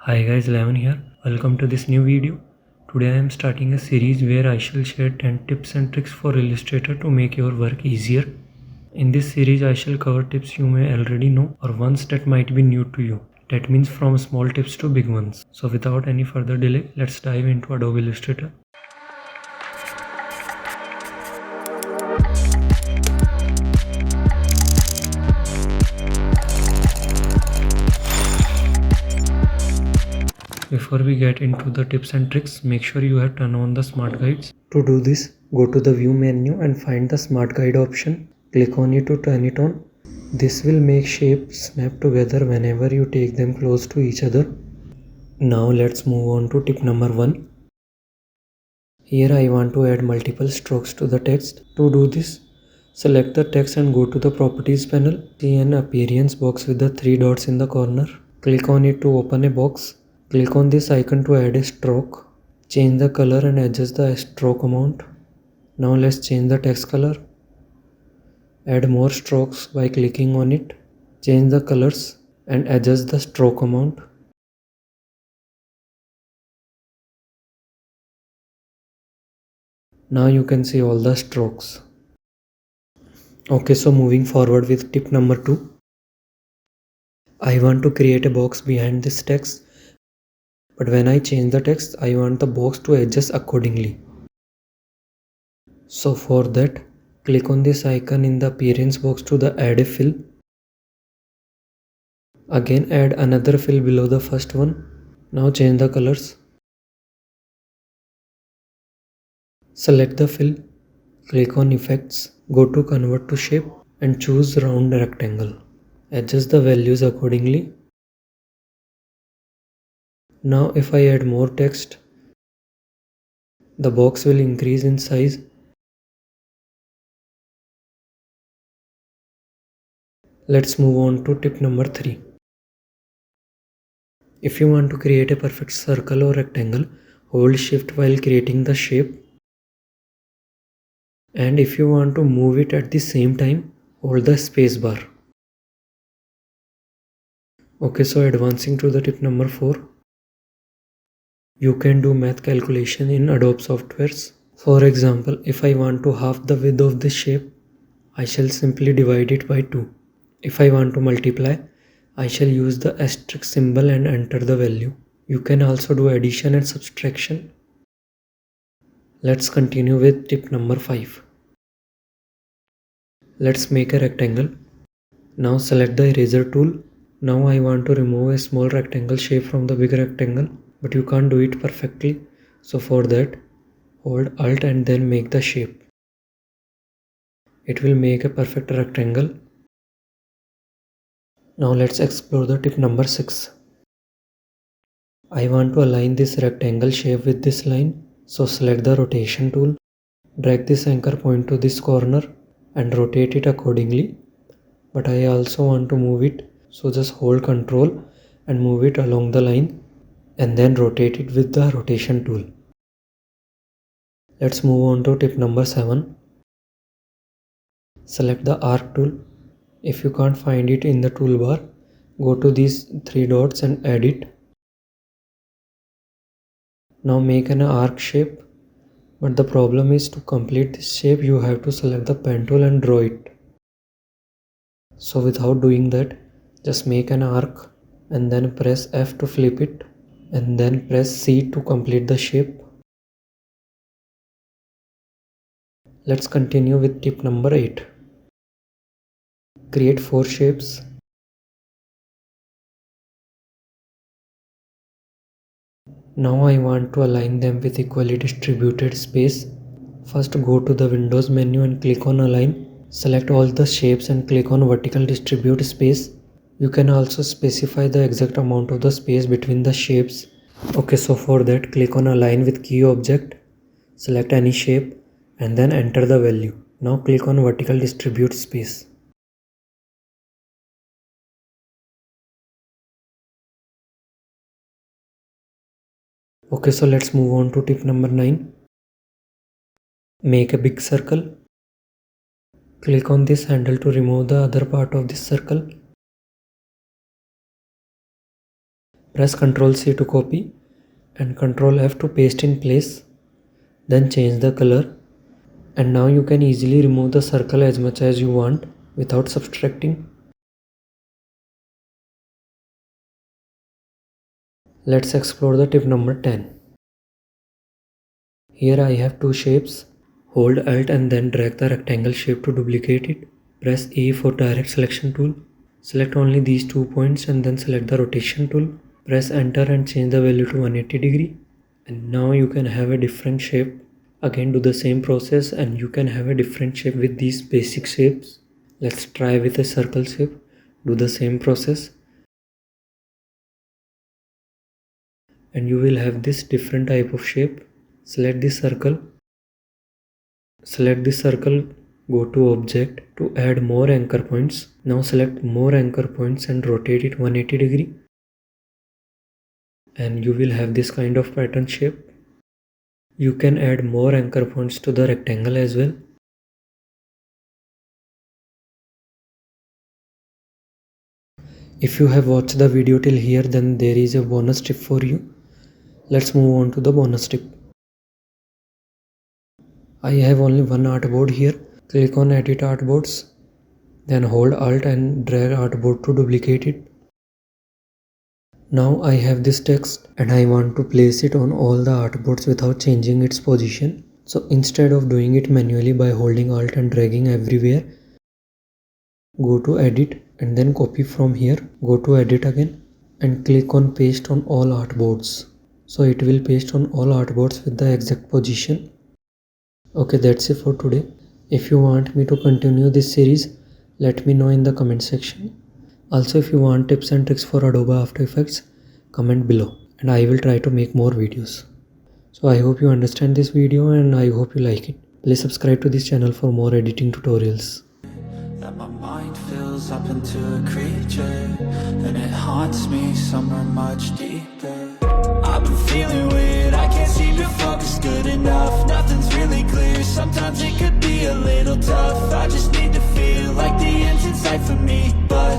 Hi guys, Lemon here. Welcome to this new video. Today I am starting a series where I shall share 10 tips and tricks for Illustrator to make your work easier. In this series I shall cover tips you may already know or ones that might be new to you. That means from small tips to big ones. So without any further delay, let's dive into Adobe Illustrator. Before we get into the tips and tricks, make sure you have turned on the smart guides. To do this, go to the view menu and find the smart guide option. Click on it to turn it on. This will make shapes snap together whenever you take them close to each other. Now let's move on to tip number 1. Here I want to add multiple strokes to the text. To do this, select the text and go to the properties panel. See an appearance box with the 3 dots in the corner. Click on it to open a box. Click on this icon to add a stroke. Change the color and adjust the stroke amount. Now let's change the text color. Add more strokes by clicking on it. Change the colors and adjust the stroke amount. Now you can see all the strokes. Okay, so moving forward with tip number 2. I want to create a box behind this text, but when I change the text, I want the box to adjust accordingly. So for that, click on this icon in the appearance box to the add a fill. Again add another fill below the first one. Now change the colors. Select the fill, click on effects, go to convert to shape and choose round rectangle. Adjust the values accordingly. Now if I add more text, the box will increase in size. Let's move on to tip number 3. If you want to create a perfect circle or rectangle, hold shift while creating the shape. And if you want to move it at the same time, hold the space bar. Okay, so advancing to the tip number 4. You can do math calculation in Adobe softwares. For example, if I want to half the width of this shape, I shall simply divide it by 2. If I want to multiply, I shall use the asterisk symbol and enter the value. You can also do addition and subtraction. Let's continue with tip number 5. Let's make a rectangle. Now select the eraser tool. Now I want to remove a small rectangle shape from the big rectangle, but you can't do it perfectly. So for that, hold Alt and then make the shape. It will make a perfect rectangle. Now let's explore the tip number 6. I want to align this rectangle shape with this line. So select the rotation tool. Drag this anchor point to this corner and rotate it accordingly. But I also want to move it, so just hold Ctrl and move it along the line and then rotate it with the rotation tool. Let's move on to tip number 7. Select the arc tool. If you can't find it in the toolbar, go to these 3 dots and add it. Now make an arc shape, but the problem is to complete this shape you have to select the pen tool and draw it. So without doing that, just make an arc and then press F to flip it and then press C to complete the shape. Let's continue with tip number 8. Create 4 shapes. Now I want to align them with equally distributed space. First go to the Windows menu and click on Align. Select all the shapes and click on Vertical Distribute Space. You can also specify the exact amount of the space between the shapes. Okay, so for that click on Align with Key Object. Select any shape and then enter the value. Now click on Vertical Distribute Space. Okay, so let's move on to tip number 9. Make a big circle. Click on this handle to remove the other part of this circle. Press Ctrl C to copy and Ctrl F to paste in place. Then change the color. And now you can easily remove the circle as much as you want without subtracting. Let's explore the tip number 10. Here I have two shapes. Hold Alt and then drag the rectangle shape to duplicate it. Press A for direct selection tool. Select only these 2 points and then select the rotation tool. Press enter and change the value to 180 degree. And now you can have a different shape. Again do the same process and you can have a different shape with these basic shapes. Let's try with a circle shape. Do the same process. And you will have this different type of shape. Select this circle. Select this circle, go to object to add more anchor points. Now select more anchor points and rotate it 180 degree. And you will have this kind of pattern shape. You can add more anchor points to the rectangle as well. If you have watched the video till here, then there is a bonus tip for you. Let's move on to the bonus tip. I have only one artboard here. Click on edit artboards. Then hold Alt and drag artboard to duplicate it. Now I have this text and I want to place it on all the artboards without changing its position. So instead of doing it manually by holding Alt and dragging everywhere, go to edit and then copy from here. Go to edit again and click on paste on all artboards. So it will paste on all artboards with the exact position. Okay, that's it for today. If you want me to continue this series, let me know in the comment section. Also, if you want tips and tricks for Adobe After Effects, comment below and I will try to make more videos. So I hope you understand this video and I hope you like it. Please subscribe to this channel for more editing tutorials. That my mind fills up into a creature, and it haunts me somewhere much deeper. I've been feeling weird, I can't seem to focus good enough. Nothing's really clear, sometimes it could be a little tough. I just need to feel like the end's in sight for me, but